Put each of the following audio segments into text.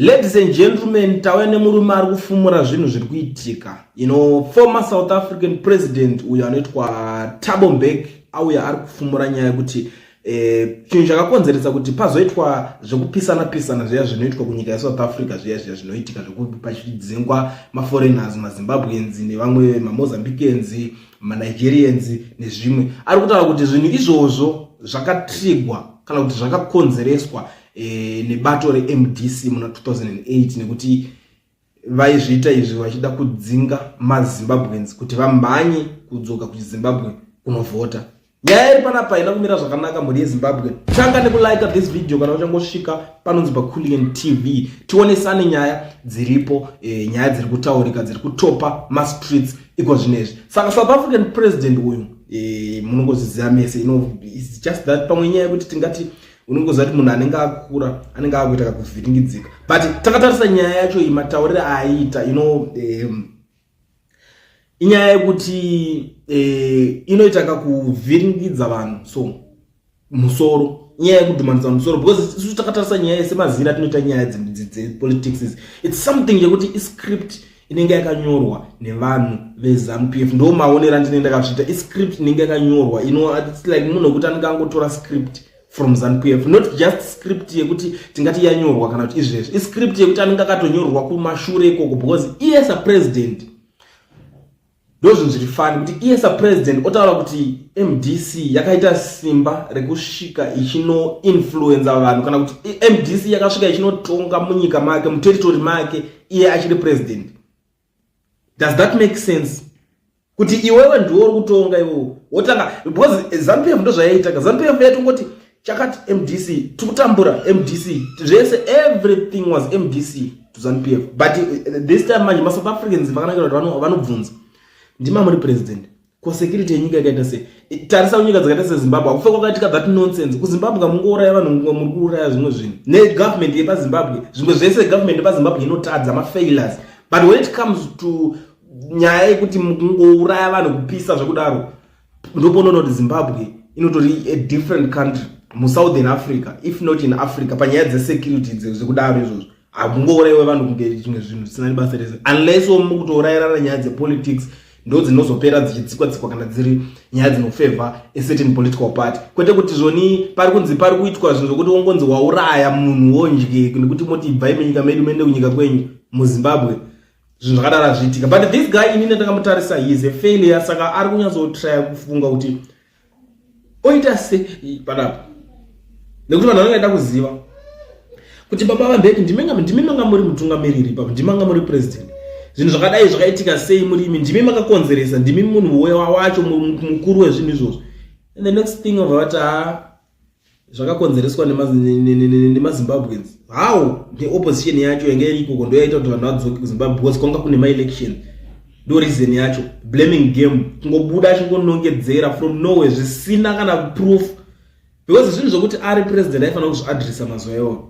Ladies and gentlemen, tawene murume ari kufumura zvinhu zviri kuitika. Former South African president uyo anoitwa Thabo Mbeki auya ari kufumura nyaya yekuti chinhu chakakonzeresa kuti pazoitwa zvekupisana zviya zvinoitwa kunyika yeSouth Africa zviya zvinoitika pachidzingwa maforeigners, maZimbabweans nevamwe maMozambicans, maNigerians nezvimwe. Ari kutaura kuti zvinhu izvozvo zvakatrigwa kana kuti zvakakonzereswa nebato reMDC muna 2008 nekuti vaizviita izvi vachida kudzinga maZimbabweans kuti vamhanye kudzoka kuZimbabwe kunovhota. Nyaya iri panapa ina kumira zvakanaka muri yeZimbabwe. Tanga nekulike this video kana uchangosvika panonzi paKulian TV. Tionesane nyaya dziripo, nyaya dziri kutaurika, dziri kutopa streets iko zvinezvi. Saka South African president uyu munongoziziva mese, it's just that pamwe nyaya yekuti tingati unongoziva kuti munhu anenge akura anenge akuita kakuvhiringidzika. But takatarisa nyaya yacho matauriro aiita, inyaya yekuti inoita kakuvhiringidza vanhu so musoro, nyaya yekudhumanisa musoro, because isusu takatarisa nyaya semazira tinoita nyaya dzepolitics it's something yekuti iscript inenge yakanyorwa nevanhu veZANU-PF. ndo maonera ndinenge ndakazviita iscript inenge yakanyorwa, it's like munhu wekuti anenge angotora script from ZANU-PF, not just script yekuti tingati yanyorwa kana kuti izvezvi, iscript yekuti anenge akatonyorwa kumashure ikoko, because iye as a president ndozvinhu zviri fani kuti iye as a president otaura kuti MDC yakaita simba rekusvika ichino influence vanhu kana kuti MDC yakasvika ichinotonga munyika make, muterritory make iye achiri president. Does that make sense? Kuti iwewe ndiwe uri kutonga iwewe wotanga, because ZANU-PF ndo zvayaita. ZANU-PF yatongoti chakati MDC tukutambura MDC zvese, everything was MDC to ZANU-PF. But this time manje ma South Africans vakanakira kuti vanobvunza ndima muri president ko security yenyika yakaita sei. Tarisa nyika dzakaita seZimbabwe akufeka kwakaitika that nonsense. kuZimbabwe mungouraya vanhu, muri kuuraya zvimwe zvinhu negovernment yepaZimbabwe, zvimwe zvese government yepaZimbabwe inotadza ma-failures. But when it comes to nyaya yekuti mungouraya vanhu kupisa zvakudaro, ndoponoona kuti Zimbabwe inotori a different country muSouthern Africa, if not in Africa, panyaya dzesecurity dzekudaro izvozvo. Hamungourayiwe vanhu kunge zvimwe zvinhu zvisina basa rese, unless mukutourayirana nyaya dzepolitics ndo dzinozopera dzichitsikwa kana dziri nyaya dzinofavor a certain political party. Kwete kuti zvoni pari kunzi pari kuitwa zvinhu zvokuti wongonzi wauraya munhu wonje nekuti moti ibvai munyika medu muende kunyika kwenyu muZimbabwe, zvinhu zvakadaro zviitika. But this guy inini ndakamutarisa he is a failure, saka ari kunyatsotraya kufunga kuti oita sei panapo, nekuti vanhu vanoda kuziva kuti baba vaMbeki ndimimanga muri mutungamiriri ipapo, ndimanga muri president, zvinhu zvakadai zvakaitika sei murimi, ndimi makakonzeresa, ndimi munhu wacho mukuru wezvinhu izvozvo. And the next thing vavati zvakakonzereswa nemaZimbabweans. How the opposition yacho yange iriko ndo yaita kuti vanhu vadzoke kuZimbabwe because kwanga kune ma-election, ndo reason yacho, blaming game, kungobuda achingonongedzera from nowhere zvisina kana proof, because zvinhu zvokuti ari president aifanira kuzviadresa mazuva iwayo.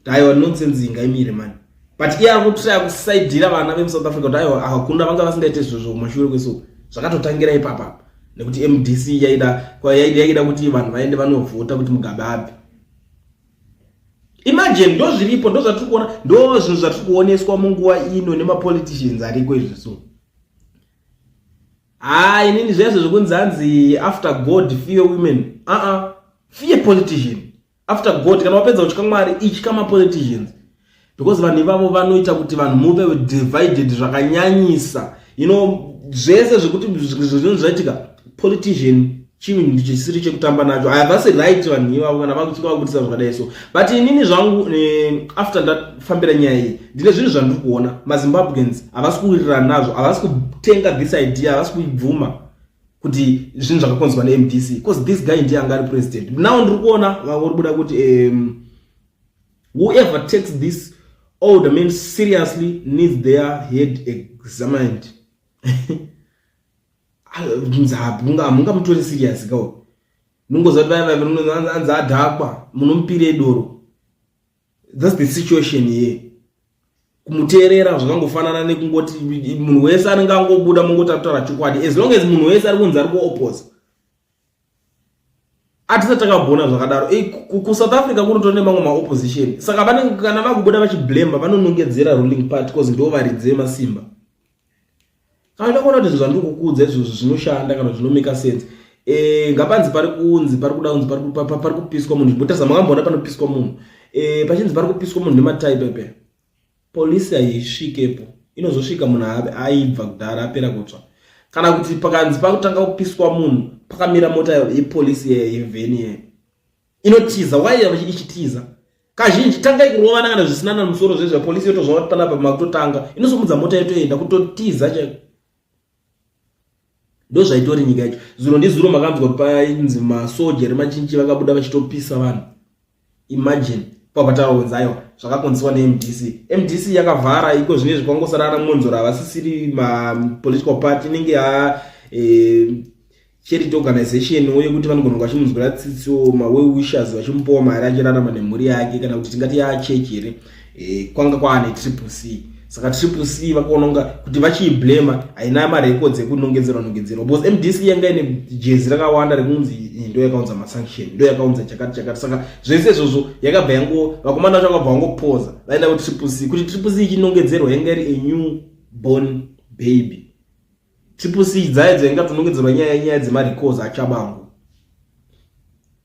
Aiwa nonsense ingaimire mani. But iye akutraya kusaidhira vana vemuSouth Africa kuti aiwa akakunda vanga vasingaite izvozvo kumashure kweso, zvakatotangira ipapa nekuti MDC yaida kuti vanhu vaende vanovhota kuti Mugabe abve. Imagine ndo zviripo, ndo zvatiri kuona, ndo zvinhu zvatiri kuoneswa munguva ino nemapoliticians ariko izvi. So inini zvese zvokunzi hanzi after God fear women, fear politician. After God kana wapedza kutya Mwari itya mapoliticians, because vanhu ivavo vanoita kuti vanhu muve divided zvakanyanyisa. Zvese zvekuti zvinhu zvaitika politician chinhu chisiri chekutamba nacho, havasi right vanhu ivavo kana vakutisa zvakadai. So but inini zvangu after ndafambira nyaya iyi ndine zvinhu zvandiri kuona maZimbabweans havasi kuwirirana nazvo, havasi kutenga this idea, havasi kuibvuma kuti zvinhu zvakakonzerwa neMDC, because this guy ndiye anga ari president. Now ndiri kuona vari kuda kuti whoever takes this older men seriously needs their head examined. Munga mutori serious kawo, nungoza kuti anzi adhakwa munomupire doro. That's the situation here. Kumuteerera zvakangofanana nekungoti munhu wese anenge angobuda mungoti ataura chokwadi, as long as munhu wese ari kunzi ari kuoppose atisati takabhona zvakadaro. Ku-South Africa kunotone mamwe ma-opposition, saka kana vakubuda vachiblame vanonongedzera ruling party because ndo varidze masimba. Kana takaona kuti zvandiri kukuudza izvozvo zvinoshanda kana zvinomeka sense, ngapanzi pari kunzi pari kuda kunzi pari kupiswa munhu. Butasa makamboona panopiswa munhu, pachinzi pari kupiswa munhu nemataipepe, polisi haisvikepo, inozosvika munhu aibva kudhara apera kutsva. Kana kuti pakanzi pakutanga kupiswa munhu pakamira mota yepolisi yevheni inotiza. Why ichitiza? Kazhinji tanga ikurovana kana zvisina na musoro zvezve polisi yotozvona kuti panapa makutotanga inosomudza mota yotoenda kutotiza chaiko. Ndo zvaitori nyika yacho. Zuro ndizuro makanzwa kuti painzi masojeri machinji vakabuda vachitopisa vanhu. Imagine papataronza aiwa zvakakonzerwa neMDC. MDC yakavhara iko zvine zvikongosarara munzora avasisiri ma political party inenge ya charity organization uye kuti vanogona vachimuzwira tsitso ma well wishers vachimupawo mari achirarama nemhuri yake, kana kuti tingati ya church here kwanga kwaane CCC. Saka CCC vakaononga kuti vachiblame haina marecords ekunongedzerwa because MDC yanga ine jezi rakawanda rekunzi ndo yakaunza masanction, ndo yakaunza chakati. Saka zvese izvozvo yakabva yango vakomana vacho vakabva vangopoza vaenda kuti CCC, kuti CCC ichinongedzerwa yanga iri a new born baby. CCC dzaidzo yanga tonongedzerwa nyaya dzemarecords achabangu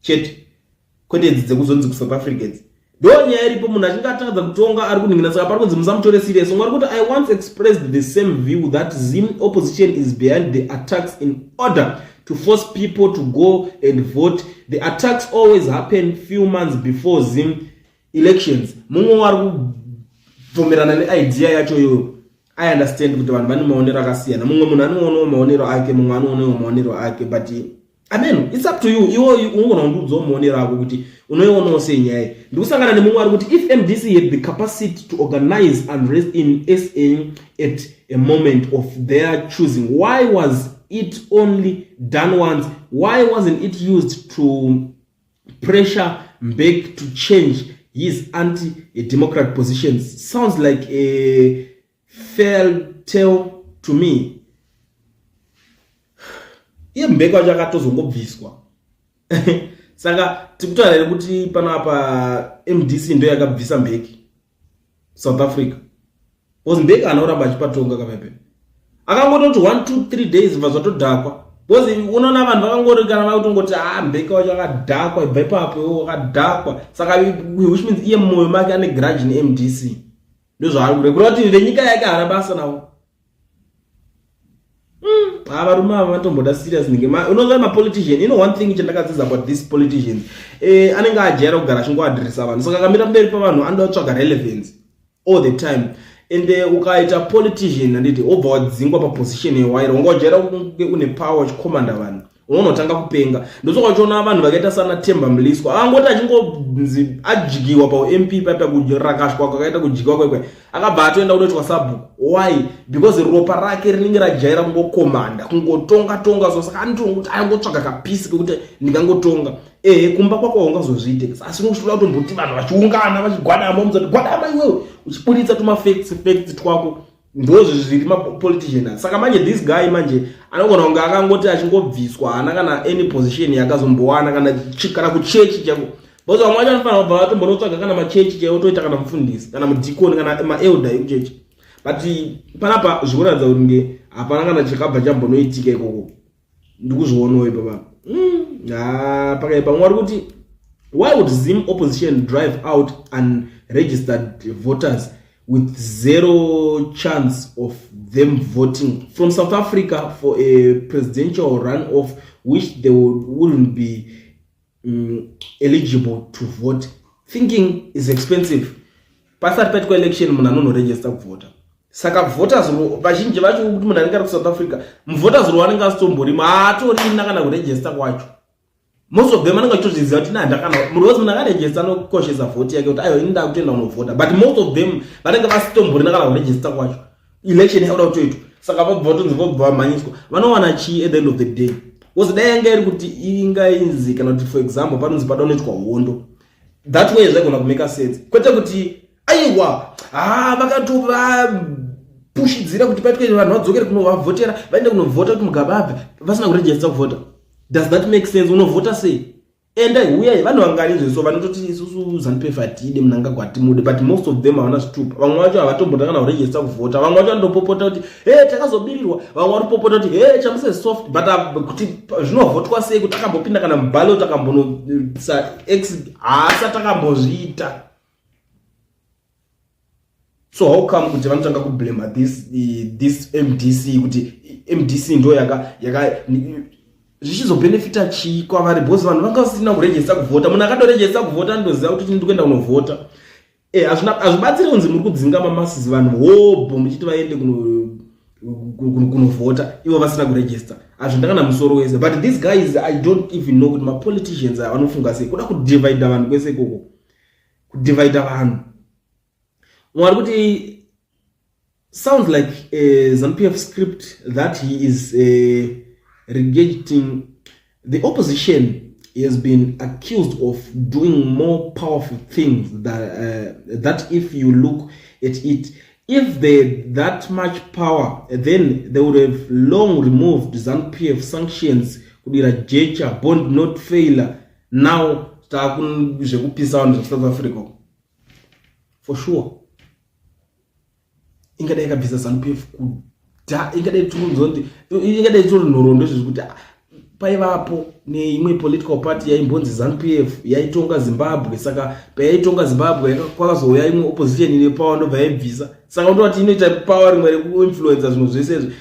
chete, kwete dzekuzonzi kuSouth Africans. Ndo nyaya iripo munhu achingatadza kutonga ari kuningina. Saka pari kunzi musamutore serious. Mwari kuti I once expressed the same view that Zim opposition is behind the attacks in order to force people to go and vote. The attacks always happen few months before Zim elections. Mumwe wari kubvumirana neidea yacho iyoyo. I understand kuti vanhu vane maonero akasiyana. Mumwe munhu anoona maonero ake, mumwe anoona maonero ake, but I mean, it's up to you. Iwo ungona ndudzo maonero ako kuti unoiona senyaya. Ndikusangana nemumwe ari kuti if MDC had the capacity to organize unrest in SA at a moment of their choosing, why was it only done once? Why wasn't it used to pressure Mbeki to change his anti-democrat positions? Sounds like a fairy tale to me. Iye Mbeki wacho akatozongobviswa. Saka tikutaura kuti panapa MDC ndo yakabvisa Mbeki South Africa. Because Mbeki anoramba achipatonga kapepe. Akangoti 1 2 3 days vazotodhakwa. Because unoona vanhu vakangori kana vakutongoti Mbeki wacho akadhakwa ibva ipapo akadhakwa. Saka which means iye mmoyo make ane grudge neMDC. Ndozvo ari kurekura kuti venyika yake hana basa nawo. Varume ava vatomboda serious ninge unoziva mapolitician. One thing chandakadzidza about these politicians, anenge ajaira kugara achingoadresa vanhu, saka akamira mberi pavanhu anoda kutsvaga relevance all the time. And ukaita politician handiti obva wadzingwa paposition yewaira, wanga wajaira kunge une power uchikomanda vanhu, unonotanga kupenga. Ndosoka uchiona vanhu vakaita sana Themba Mliswa angoti achingonzi ajigiwa paMP papa kurakashwa kwakaita kujigiwa kwekwe akabva atoenda kunotwa sabhuku. Why? Because ropa rake rinenge rajaira kungokomanda kungotonga so. Saka anoti kuti angotsvaga kapisi kekuti ndingangotonga kumba kwako ungazozviite. Asi unosvika kutomboti vanhu vachiungana vachigwadama muzoti gwadama iwewe uchibuditsa tuma facts twako. Ndozvo zviri mapolitician. Saka manje this guy manje anogona kunge akangoti achingobviswa hana kana any position yakazombowana kana kuchechi chako. Because vamwe vacho vanofanira kubva vatombonotsvaga kana machechi chaiwo toita kana mufundisi kana mudhikoni kana maelder ekuchechi. But panapa zvikuratidza kuti nge hapana kana chakabva chambonoitika ikoko. Ndikuzvionawo ipapa. Pakaipa mwari kuti why would Zim opposition drive out unregistered voters with zero chance of them voting from South Africa for a presidential runoff which they wouldn't be eligible to vote? Thinking is expensive. Pasat petko election muna nono register kuvota. Saka voters vazhinji vacho kuti munhu anenge ari ku South Africa, voters wanenge asitombori maatorina kana kuregister kwacho. Most of them anenge achitozviziva kuti ndakana munhu munhu akaregister anokoshesa vote yake kuti ayo inda kutoenda kunovhota, but most of them vanenge vasitomborina kana kuregister kwacho. Election yauda kutoitwa. Saka vavotonzi vobva vamhanyiswa vanowana chii at the end of the day. Because dai yanga iri kuti ingainzi kana kuti for example panonzi pada unoitwa hondo, that way zvaigona kumeka sense. Kwete kuti aiwa vakatova pushidzira kuti paitwe vanhu vadzokere kunovavhotera vaende kunovhota kuti mugababve vasina kuregister kuvhota. Does that make sense? Unovhota sei? and uya vanhu vanganizve so vanototi isusu ZANU-PF atide munanga gwatimude, but most of them havana zvitupa. Vamwe vacho havatombota kana kuregister kuvhota, vamwe vacho vanotopopota kuti takazobirirwa, vamwe varipopota kuti chamuse soft, but kuti zvinovhotwa sei kuti akambopinda kana muballot akambonotsa x haasati akambozviita. So how come kuti vanotanga kublame this MDC kuti MDC ndo yaka zvichizobenefita chi kwavari, because vanhu vanga vasina kuregister kuvhota. Munhu akatorejista kuvhota ndoziva kuti ndikuenda kunovhota. Hazvibatsiri kunzi muri kudzinga mamasisi vanhu hobho muchiti vaende kunovhota ivo vasina kuregister. Hazvindakana musoro wese, but these guys I don't even know kuti mapoliticians vanofunga sei kuda kudivide vanhu kwese ikoko, kudivide vanhu. Mwari kuti sounds like a ZANU-PF script that he is regurgitating. The opposition has been accused of doing more powerful things that if you look at it, if they that much power, then they would have long removed ZANU-PF sanctions, kudira jecha, bond not failure. Now zvekupisa vanhu South Africa for sure. Ingada yakabvisa ZANU-PF kuda, ingada itunzonzi, ingada itori nhoroondo zvekuti paivapo neimwe political party yaimbonzi ZANU-PF yaitonga Zimbabwe, saka payaitonga Zimbabwe kwakazouya imwe opposition ine power ndobva yaibvisa. Saka ndoti inoita power rimwe rekuinfluencer zvinhu zvese izvi.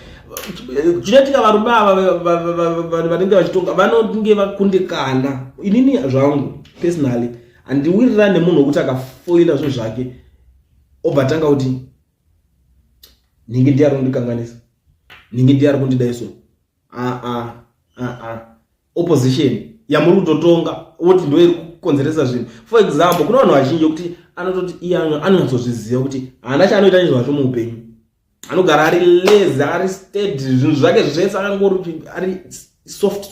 Chinoitika varume ava vanenge vachitonga vanonge vakundikana. Inini zvangu personally handiwirirani nemunhu wekuti akafoila zvinhu zvake obvatanga kuti ninge ndiari kundikanganisa, ninge ndiari kundidaiso. Opposition yamuri kutotonga woti ndo iri kukonzeresa zvinhu. For example, kuna vanhu vazhinji kuti anototi iye anonyatsozviziva kuti haana chaanoita nezvazvo muupenyu, anogara ari lazy, ari steady, zvinhu zvake zvese akangori ari soft,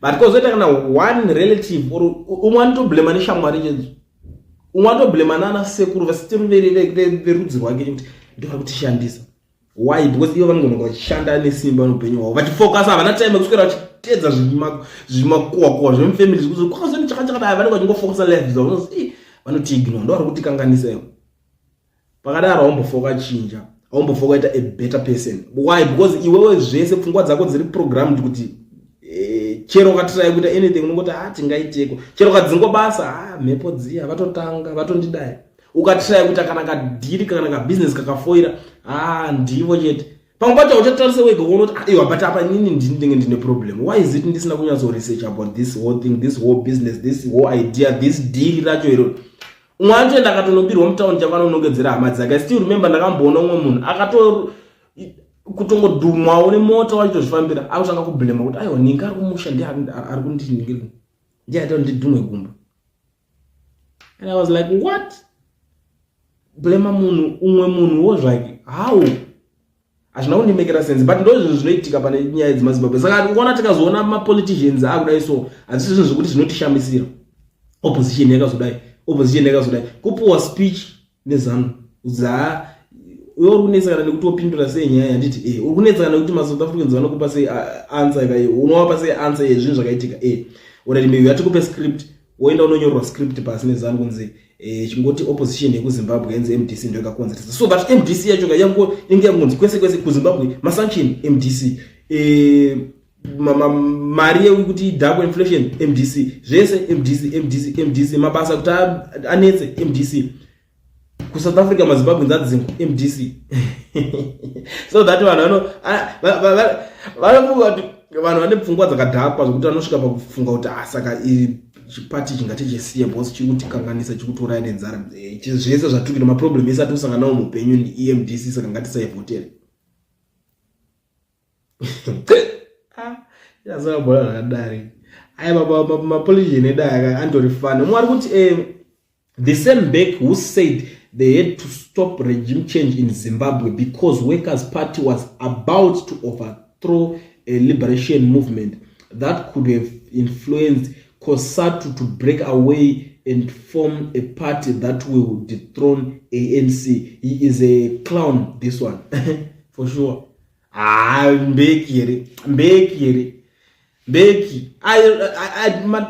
but kozoita kana one relative or umwe anotoblema neshamwari chedzo, umwe anotoblema nana sekuru vasitiri verudzi rwake kuti ndovari kutishandisa. Why? Because ivo vanogona vachishanda nesimba noupenyu hwavo vachifocus, havana time yekuswera vachitedza zvimakuwa zvemufamily zvikuti kwakazoni chakachakadai, vanenge vachingofocusa life dzavo vanotiignore, ndo vari kutikanganisa ivo. Pakadaro haumbofoka chinja, haumbofoka ita a better person. Why? Because iwewe zvese pfungwa dzako dziri programmed kuti chero ukatrai kuita anything unongoti tingaiteko, chero ukadzingo basa mhepo dziya vatotanga vatondidai. Ukatrai kuita kana kadhiri kana kabusiness kakafoira ndivo chete, pamwe pacho uchatarisa wega unoti iwa but apa inini ndinenge ndine problem. Why is it ndisina kunyatso research about this whole thing, this whole business, this whole idea, this deal racho iro. Umwe atoenda akatonobirwa mutauni chavana unongedzera hama dzake. I still remember ndakamboona umwe munhu akato kutongodhumwawo nemota wachitozvifambira akutanga kublema kuti aiwa ninge ari kumusha ndiye ari kundiningirwa, ndiye aita ndidhumwe gumba. And I was like, what? Blema munhu umwe munhu wozvake how? Hazvina kundimekera sense, but ndo zvinhu zvinoitika pane nyaya dzemuZimbabwe. Saka ukaona tikazoona mapoliticians akudai so hazvisi zvinhu zvokuti zvinotishamisira. Opposition yakazodai kupuwa speech nezano za uri kunetsakana nekuti wopindura sei nyaya yanditi uri kunetsakana nekuti maSouth Africans vanokupa sei answer ikayo, unovapa sei answer yezvinhu zvakaitika already maybe yatikupe script woenda unonyorwa script pasi nezano kunzi chingoti opposition yekuZimbabwe yenze MDC ndio yakakonzeresa. So but MDC yacho inge yangonzi kwese kuZimbabwe masanction MDC, mari yekuti double inflation MDC, zvese MDC, mabasa kuti anetse MDC. KuSouth Africa maZimbabwe nzadzingo MDC. So that vanhu vane pfungwa dzakadhakwa zvokuti vanosvika pakufunga kuti saka chipati chingatechesiya bosi chikutikanganisa chikutouraya nenzara. Zvese zvatukira maproblem ese atisangana nawo muupenyu ndi MDC, saka ngatisaivhotere. Yazabona zvakadari. Aya mapolitician edai andorifana. Mwari kuti the same Beck who said they had to stop regime change in Zimbabwe because Workers' Party was about to overthrow a liberation movement that could have influenced COSATU to break away and form a party that will dethrone ANC. He is a clown, this one. For sure. Mbeki. Mbeki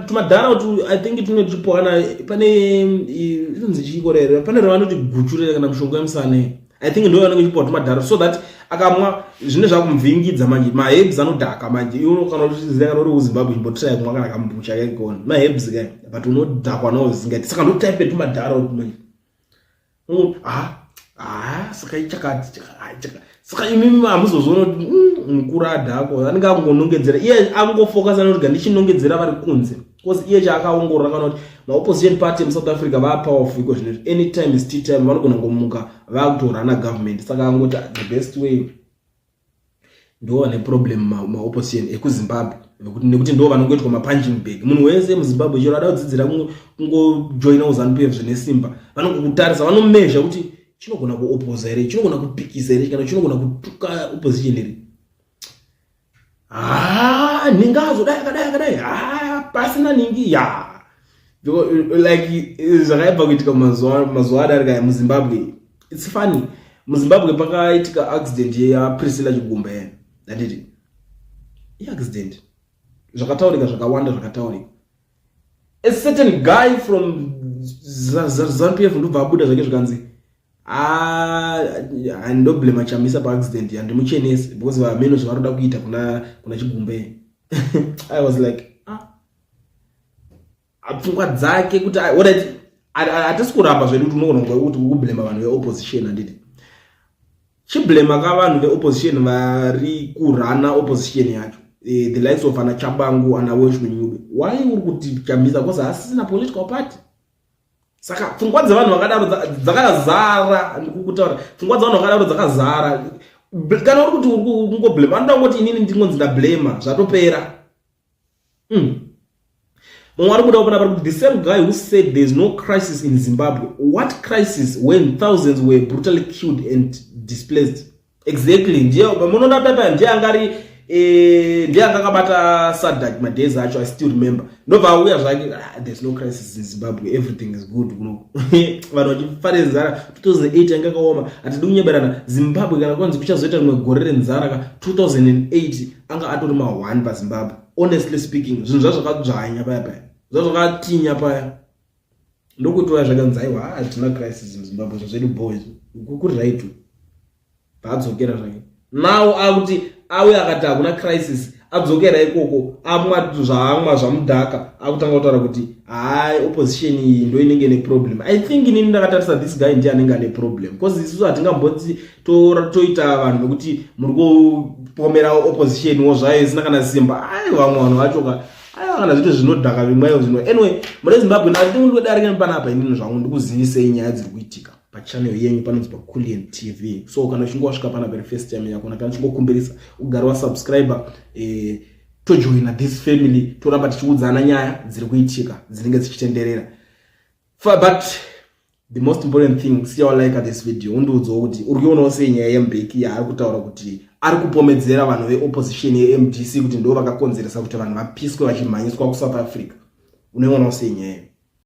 tumadhara kuti I think tunotipwana pane inonzi chikorere pane ravanoti guchurere kana mushonga yemusane I think ndo vanenge chipo tumadhara so that akamwa zvine zvakumvingidza manje maherbs anodhaka manje iwo kana kuziva kana uri kuZimbabwe imbotry kumwa kana kambucha yakona maherbs kai but unodhakwa nawo zingati saka ndo type tumadhara kuti manje saka ichakati saka imimi amuzozona kuti mukuru adhako anenge angonongedzera iye angofocusa noti gandichinongedzera vari kunze because iye chaakaongorora kana kuti maopposition party muSouth Africa va powerful iko zvinezvi anytime is tea time vanogona ngomuka vakutorana government saka angoti the best way ndo vane problem maopposition ekuZimbabwe nekuti ndo vanongoitwa mapunching bag munhu wese muZimbabwe chero ada kudzidzira kungojoina uZANU-PF zvine simba vanongokutarisa vanomezha kuti chinogona kuopoza here chinogona kupikisa here kana chinogona kutuka opposition here ningazo dai pasina ningi ya like zvakaibva kuitika mazuva adarika muZimbabwe it's funny muZimbabwe pakaitika accident ya Priscilla Chigumba yena ndanditi accident zvakataurika zvakawanda zvakataurika a certain guy from ZANU-PF ndobva abuda zvake zvikanzi ndoblema chamisa paaccident yandimuchenesi because vameno zvavaroda kuita kuna Chigumbe I was like apfungwa dzake kuti hatisi kuramba zvedu kuti unogona kuti kublema vanhu veopposition handiti chiblema kavanhu veopposition vari kurana opposition yacho the likes of ana Chabangu ana Weshwenyube why uri kuti chamisa because hasisina political party saka pfungwa dzevanhu vakadaro dzakazara ndikukutaura pfungwa dzevanhu vakadaro dzakazara kana uri kuti ungoblema anoda ngoti inini ndingonzi ndablema zvatopera Mwari kuda kupana pari kuti the same guy who said there is no crisis in Zimbabwe what crisis when thousands were brutally killed and displaced exactly ndiye munoda pepa ndiye angari ndiye angakabata Sadak madeza acho I still remember ndobva auya zvake there's no crisis in Zimbabwe everything is good kuno vanhu vachifaredzara 2008 yanga kaoma atidi kunyeberana Zimbabwe kana kwanzi kuchazoita rimwe gore renzara ka 2008 anga atori ma1 paZimbabwe honestly speaking zvinhu zvazvakadzvanya paya zvazvakatinya paya ndokuti zvakadzaiwa hatina crisis muZimbabwe zvedu boys kuri right badzokera zvake now akuti auya akati hakuna crisis adzokera ikoko amwa zvaamwa zvamudhaka akutanga kutaura kuti hai opposition iyi ndo inenge ne problem I think inini ndakatarisa this guy ndiye anenge ane problem because isusu hatingamboti toita vanhu nokuti muri kupomera opposition wo zvayo isina kana simba vamwe vanhu vachoka kana zvito zvinodhaka vimweyo zvino anyway muri Zimbabwe ndati ndingodarika panapa inini zvangu ndikuzivisa nyaya dziri kuitika pachannel yenyu panonzi paKulian TV so kana uchingosvika pana very first time yakona kana uchingokumbirisa ugare wa subscriber tojoina this family toramba tichiudzana nyaya dziri kuitika dzinenge dzichitenderera but the most important thing see your like at this video undudzo kuti uri kuonawo sei nyaya yeMbeki yaari kutaura kuti ari kupomedzera vanhu veopposition yeMDC kuti ndo vakakonzeresa kuti vanhu vapiswe vachimhanyiswa kuSouth Africa unoionawo sei nyaya